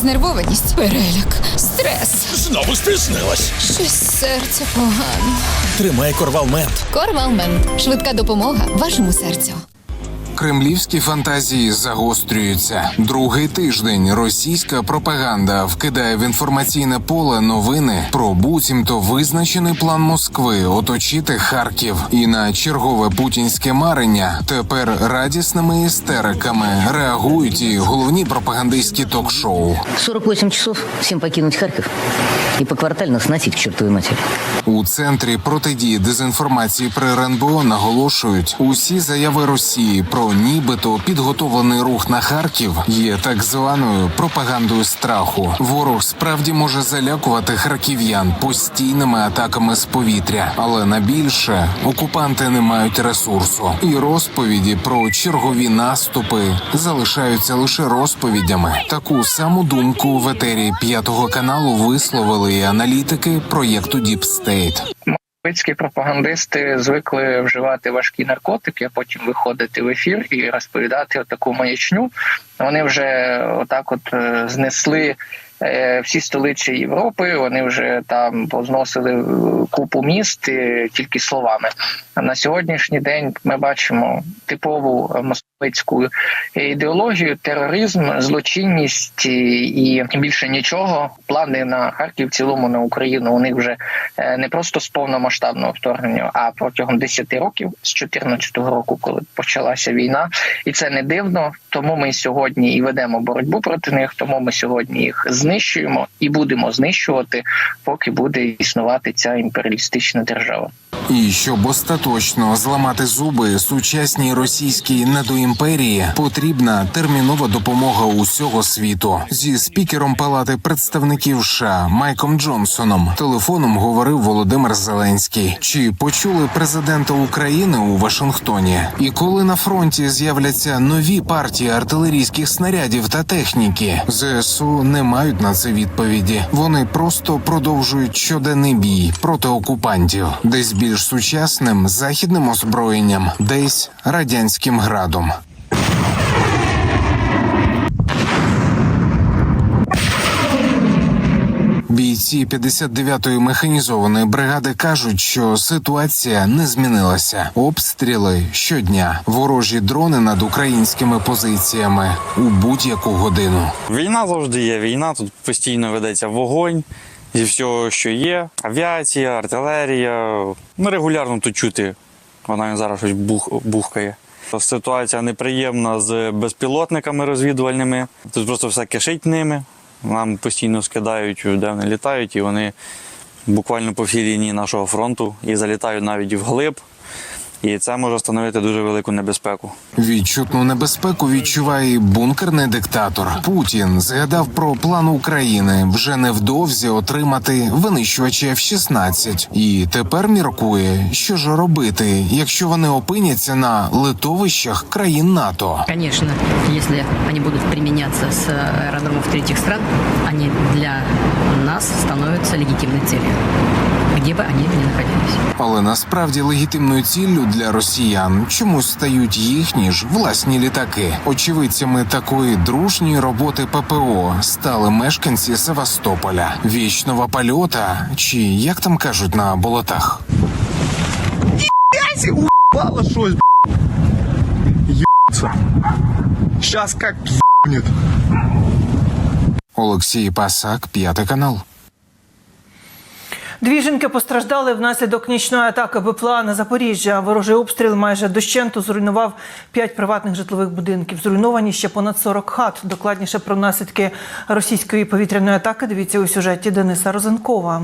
Знервованість, переляк, стрес. Знову спізнилась. Щось серце погано. Тримай Корвалмент. Корвалмент. Швидка допомога вашому серцю. Кремлівські фантазії загострюються. Другий тиждень російська пропаганда вкидає в інформаційне поле новини про буцімто визначений план Москви оточити Харків. І на чергове путінське марення тепер радісними істериками реагують і головні пропагандистські ток-шоу. 48 часов всем покинуть Харьков и поквартально сносить к чертовой матери. У центрі протидії дезінформації при РНБО наголошують, усі заяви Росії про нібито підготовлений рух на Харків є так званою пропагандою страху. Ворог справді може залякувати харків'ян постійними атаками з повітря, але на більше окупанти не мають ресурсу. І розповіді про чергові наступи залишаються лише розповідями. Таку саму думку в етері 5-го каналу висловили і аналітики проєкту Deep State. Московські пропагандисти звикли вживати важкі наркотики, а потім виходити в ефір і розповідати таку маячню. Вони вже отак знесли всі столиці Європи, вони вже там позносили купу міст тільки словами. А на сьогоднішній день ми бачимо типову московську ідеологію, тероризм, злочинність і більше нічого. Плани на Харків, в цілому на Україну, у них вже не просто з повномасштабного вторгнення, а протягом 10 років, з 2014 року, коли почалася війна. І це не дивно, тому ми сьогодні і ведемо боротьбу проти них, тому ми сьогодні їх знищуємо і будемо знищувати, поки буде існувати ця імперіалістична держава. І щоб остаточно зламати зуби сучасній російській недоімперії, потрібна термінова допомога усього світу. Зі спікером Палати представників США Майком Джонсоном телефоном говорив Володимир Зеленський. Чи почули президента України у Вашингтоні? І коли на фронті з'являться нові партії артилерійських снарядів та техніки, ЗСУ не мають на це відповіді. Вони просто продовжують щоденний бій проти окупантів, десь більш сучасним західним озброєнням, десь радянським градом. Бійці 59-ї механізованої бригади кажуть, що ситуація не змінилася. Обстріли щодня. Ворожі дрони над українськими позиціями у будь-яку годину. Війна завжди є. Війна, тут постійно ведеться вогонь зі всього, що є. Авіація, артилерія. Регулярно тут чути. Вона зараз щось бухкає. Ситуація неприємна з безпілотниками розвідувальними. Тут просто все кишить ними. Нам постійно скидають, де вони літають, і вони буквально по всій лінії нашого фронту і залітають навіть вглиб. І це може становити дуже велику небезпеку. Відчутну небезпеку відчуває бункерний диктатор. Путін згадав про план України вже невдовзі отримати винищувачі F-16. І тепер міркує, що ж робити, якщо вони опиняться на литовищах країн НАТО. Конечно, если они будут применяться с аэродромов третьих стран, они для нас становятся легитимной целью, где бы они ни находились. Але насправді легітимною ціллю для росіян чомусь стають їхні ж власні літаки. Очевидцями такої дружньої роботи ППО стали мешканці Севастополя. Вічного польота, чи як там кажуть на болотах. Уебало щось, ебаться. Сейчас как ебнет. Олексій Пасак, 5 канал. Дві жінки постраждали внаслідок нічної атаки БПЛА на Запоріжжя. Ворожий обстріл майже дощенту зруйнував 5 приватних житлових будинків. Зруйновані ще понад 40 хат. Докладніше про наслідки російської повітряної атаки дивіться у сюжеті Дениса Розенкова.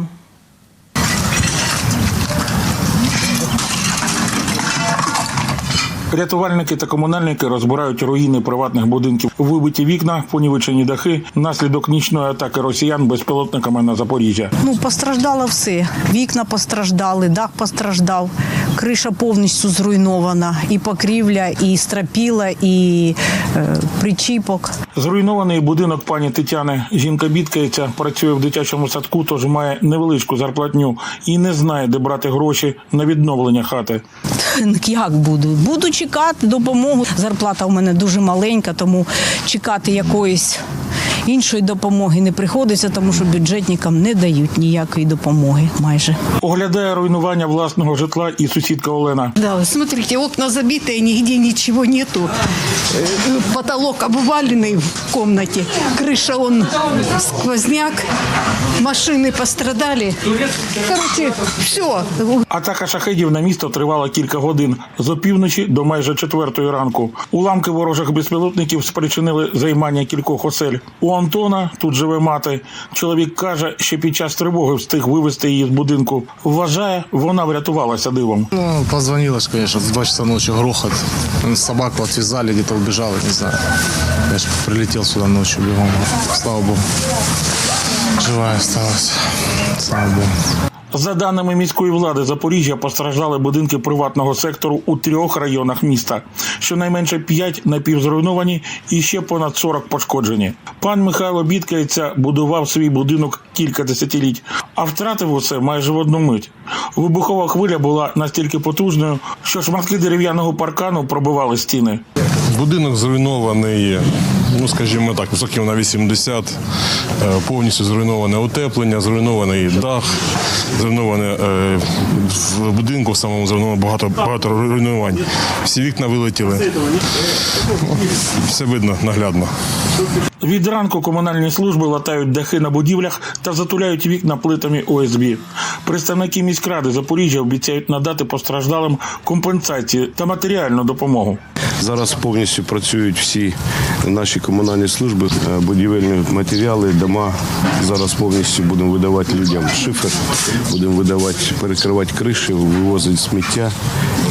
Рятувальники та комунальники розбирають руїни приватних будинків. Вибиті вікна, понівечені дахи внаслідок нічної атаки росіян безпілотниками на Запоріжжя. Постраждало все. Вікна постраждали, дах постраждав, криша повністю зруйнована. І покрівля, і стропіла, і причіпок. Зруйнований будинок пані Тетяни. Жінка бідкається, працює в дитячому садку, тож має невеличку зарплатню і не знає, де брати гроші на відновлення хати. Як буду? Буду чекати допомогу. Зарплата у мене дуже маленька, тому чекати якоїсь іншої допомоги не приходиться, тому що бюджетникам не дають ніякої допомоги майже. Оглядає руйнування власного житла і сусідка Олена. Да, вы смотрите, окна забитые, нигде ничего нету. Потолок обваленный в комнате. Крыша, он сквозняк. Машины пострадали. Короче, все. Атака шахедів на місто тривала кілька годин з опівночі до майже 4 ранку. Уламки ворожих безпілотників спричинили займання кількох осель. У Антона, тут живе мати, чоловік каже, що під час тривоги встиг вивезти її з будинку. Вважає, вона врятувалася дивом. Ну, позвонила, конечно, в 2 часа ночи грохот. Собаку отвязали, где-то убежала, не знаю. Я же прилетел сюда ночью бегом. Слава богу. Живая осталась. Слава богу. За даними міської влади Запоріжжя, постраждали будинки приватного сектору у 3 районах міста. Щонайменше 5 напівзруйновані і ще понад 40 пошкоджені. Пан Михайло бідкається, будував свій будинок кілька десятиліть, а втратив усе майже в одну мить. Вибухова хвиля була настільки потужною, що шматки дерев'яного паркану пробивали стіни. Будинок зруйнований, ну скажімо так, високим на 80, повністю зруйноване утеплення, зруйнований дах, зруйноване в будинку в самому зруйновано багато руйнувань. Всі вікна вилетіли. Все видно наглядно. Від ранку комунальні служби латають дахи на будівлях та затуляють вікна плитами ОСБ. Представники міськради Запоріжжя обіцяють надати постраждалим компенсації та матеріальну допомогу. Зараз повністю працюють всі наші комунальні служби, будівельні матеріали, дома. Зараз повністю будемо видавати людям шифер, будемо видавати, перекривати криші, вивозити сміття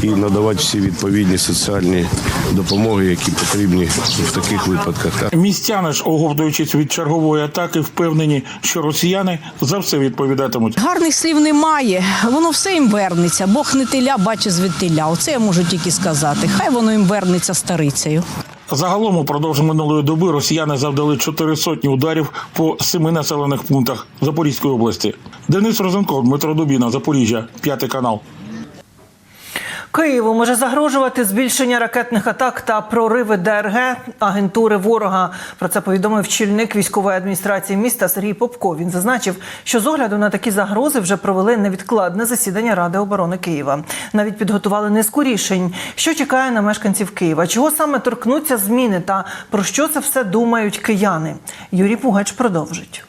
і надавати всі відповідні соціальні допомоги, які потрібні в таких випадках. Містяни ж, оговтуючись від чергової атаки, впевнені, що росіяни за все відповідатимуть. Гарних слів немає, воно все їм вернеться. Бог не теля, бачить звідтиля. Оце я можу тільки сказати. Хай воно їм вернеться старицею. Загалом упродовж минулої доби росіяни завдали 400 ударів по 7 населених пунктах Запорізької області. Денис Розенков, Дмитро Дубіна, Запоріжжя, 5 канал. Києву може загрожувати збільшення ракетних атак та прориви ДРГ агентури ворога. Про це повідомив очільник військової адміністрації міста Сергій Попко. Він зазначив, що з огляду на такі загрози вже провели невідкладне засідання Ради оборони Києва. Навіть підготували низку рішень, що чекає на мешканців Києва. Чого саме торкнуться зміни та про що це все думають кияни? Юрій Пугач продовжить.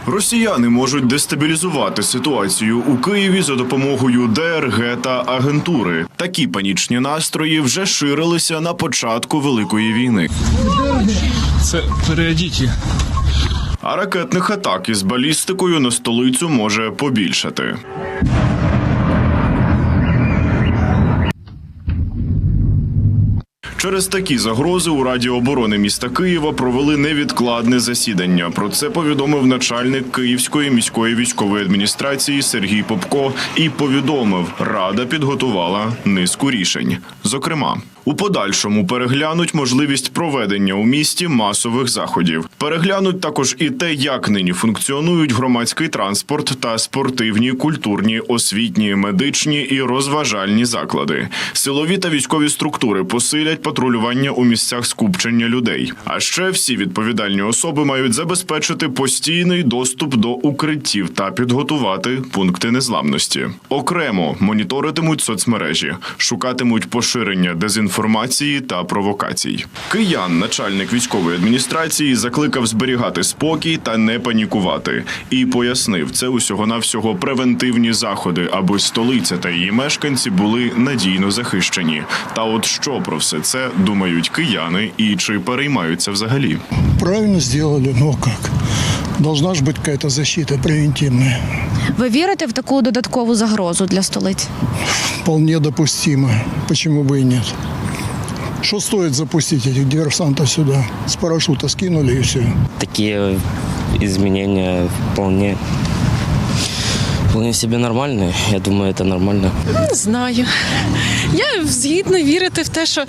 Росіяни можуть дестабілізувати ситуацію у Києві за допомогою ДРГ та агентури. Такі панічні настрої вже ширилися на початку Великої війни. Це перейдіть. А ракетних атак із балістикою на столицю може побільшати. Через такі загрози у Раді оборони міста Києва провели невідкладне засідання. Про це повідомив начальник Київської міської військової адміністрації Сергій Попко і повідомив, Рада підготувала низку рішень. Зокрема, у подальшому переглянуть можливість проведення у місті масових заходів. Переглянуть також і те, як нині функціонують громадський транспорт та спортивні, культурні, освітні, медичні і розважальні заклади. Силові та військові структури посилять патрулювання у місцях скупчення людей. А ще всі відповідальні особи мають забезпечити постійний доступ до укриттів та підготувати пункти незламності. Окремо моніторитимуть соцмережі, шукатимуть поширення дезінформації та провокацій. Киян начальник військової адміністрації закликав зберігати спокій та не панікувати. І пояснив, це усього-навсього превентивні заходи, аби столиця та її мешканці були надійно захищені. Та от що про все це думають кияни і чи переймаються взагалі? Правильно зробили, ну як? Должна ж бути якась защита превентивна. Ви вірите в таку додаткову загрозу для столиці? Вполне допустимо. Почему бы и нет? Что стоит запустить этих диверсантов сюда? С парашюта скинули и все. Такие изменения вполне себе нормальні. Я думаю, це нормально. Не знаю. Я згідна вірити в те, що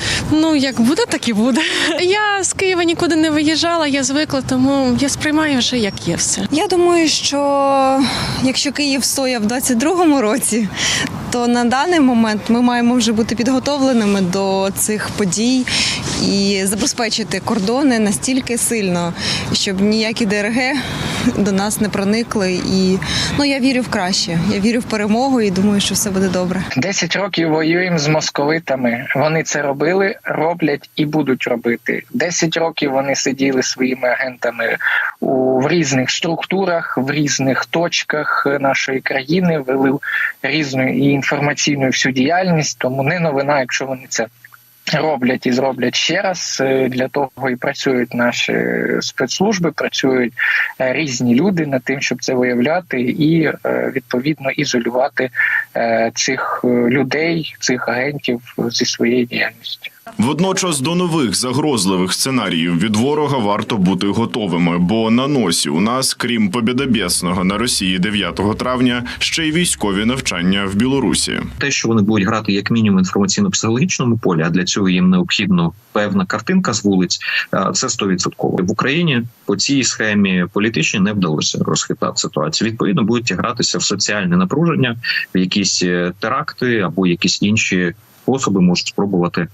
як буде, так і буде. Я з Києва нікуди не виїжджала, я звикла, тому я сприймаю вже, як є все. Я думаю, що якщо Київ стояв в 22-му році, то на даний момент ми маємо вже бути підготовленими до цих подій і забезпечити кордони настільки сильно, щоб ніякі ДРГ до нас не проникли. І я вірю в краще. Я вірю в перемогу і думаю, що все буде добре. 10 років воюємо з московитами. Вони це робили, роблять і будуть робити. 10 років вони сиділи своїми агентами в різних структурах, в різних точках нашої країни, вели різну і інформаційну всю діяльність. Тому не новина, якщо вони це роблять і зроблять ще раз. Для того і працюють наші спецслужби, працюють різні люди над тим, щоб це виявляти і, відповідно, ізолювати цих людей, цих агентів зі своєї діяльності. Водночас до нових загрозливих сценаріїв від ворога варто бути готовими, бо на носі у нас, крім побєдобєсного на Росії 9 травня, ще й військові навчання в Білорусі. Те, що вони будуть грати як мінімум інформаційно-психологічному полі, а для цього їм необхідно певна картинка з вулиць, це 100%. В Україні по цій схемі політичній не вдалося розхитати ситуацію. Відповідно, будуть гратися в соціальне напруження, в якісь теракти або якісь інші способи можуть спробувати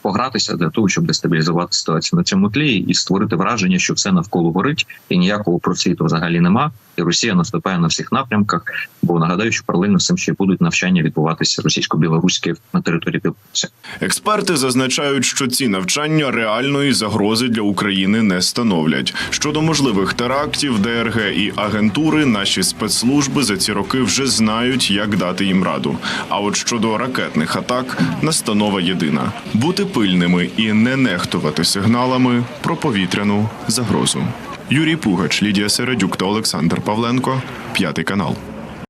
погратися для того, щоб дестабілізувати ситуацію на цьому тлі і створити враження, що все навколо горить і ніякого просвіту взагалі нема. І Росія наступає на всіх напрямках, бо нагадаю, що паралельно з цим ще будуть навчання відбуватися російсько-білоруські на території Білорусі. Експерти зазначають, що ці навчання реальної загрози для України не становлять. Щодо можливих терактів, ДРГ і агентури, наші спецслужби за ці роки вже знають, як дати їм раду. А от щодо ракетних атак, настанова єдина – бути пильними і не нехтувати сигналами про повітряну загрозу. Юрій Пугач, Лідія Середюк та Олександр Павленко, 5 канал.